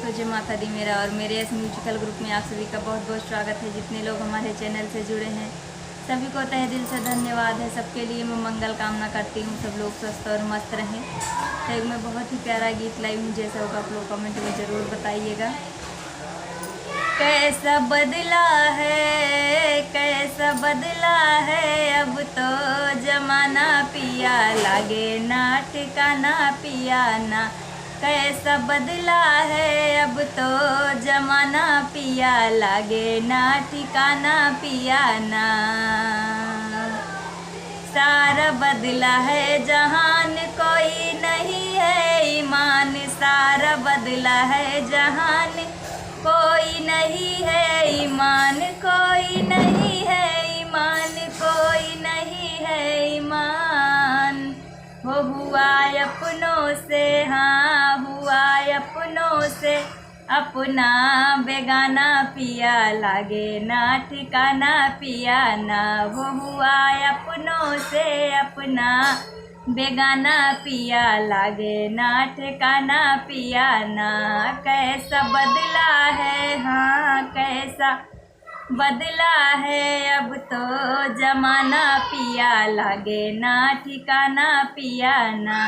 दोस्तों, जय माता दी मेरा और मेरे इस म्यूजिकल ग्रुप में आप सभी का बहुत बहुत स्वागत है। जितने लोग हमारे चैनल से जुड़े हैं सभी को तहे दिल से धन्यवाद है। सबके लिए मैं मंगल कामना करती हूँ, सब लोग स्वस्थ और मस्त रहें। तो एक मैं बहुत ही प्यारा गीत लाई हूँ, जैसा होगा आप लोग कमेंट में ज़रूर बताइएगा। कैसा बदला है, कैसा बदला है अब तो जमाना पिया, लागे ना ठिकाना पिया ना। कैसा बदला है अब तो जमाना पिया, लागे ना ठिकाना पिया ना। सारा बदला है जहान, कोई नहीं है ईमान। सारा बदला है जहान, कोई नहीं है ईमान। कोई नहीं है ईमान, कोई नहीं है ईमान। वो हुआ अपनों से, हाँ हुआ अपनों से, अपना बेगाना पिया, लागे ना ठिकाना पिया ना। वो हुआ अपनों से, अपना बेगाना पिया, लागे ना ठिकाना पिया ना। कैसा बदला है, हाँ कैसा बदला है अब तो जमाना पिया, लागे ना ठिकाना पिया ना।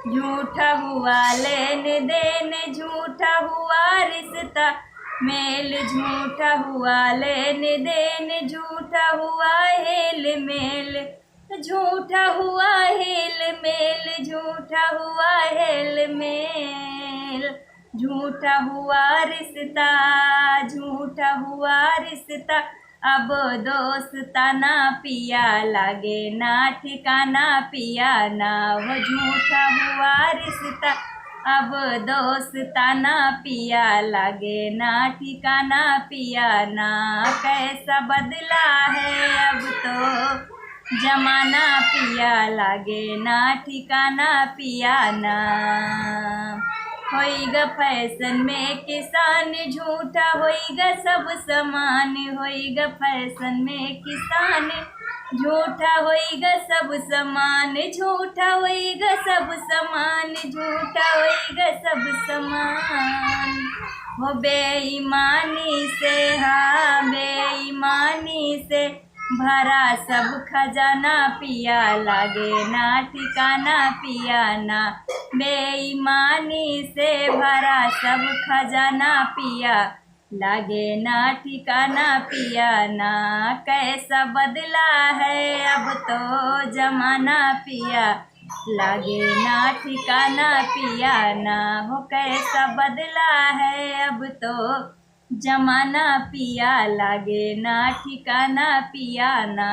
झूठा हुआ लेन देन, झूठा हुआ रिश्ता मेल, झूठा हुआ लेन देन, झूठा हुआ हेल मेल। झूठा हुआ हेल मेल, झूठा हुआ हेल मेल। झूठा हुआ रिश्ता, झूठा हुआ रिश्ता, अब दोस्ताना पिया, लागे ना ठिकाना पिया ना। वो झूठा हुआ रिश्ता, अब दोस्ताना पिया, लागे ना ठिकाना पिया ना। कैसा बदला है अब तो जमाना पिया, लागे ना ठिकाना पिया ना। होइगा फैशन में किसान, झूठा होइगा सब समान। होइगा फैशन में किसान, झूठा होइगा सब समान। झूठा होइगा सब समान, झूठा होइगा सब समान। वो बेईमानी से, हाँ बेईमानी से भरा सब खजाना पिया, लागे ना ठिकाना पिया ना। बेईमानी से भरा सब खजाना पिया, लागे ना ठिकाना पिया ना। कैसा बदला है अब तो जमाना पिया, लागे ना ठिकाना पिया ना। हो कैसा बदला है अब तो जमाना पिया, लागे ना ठिकाना पिया ना।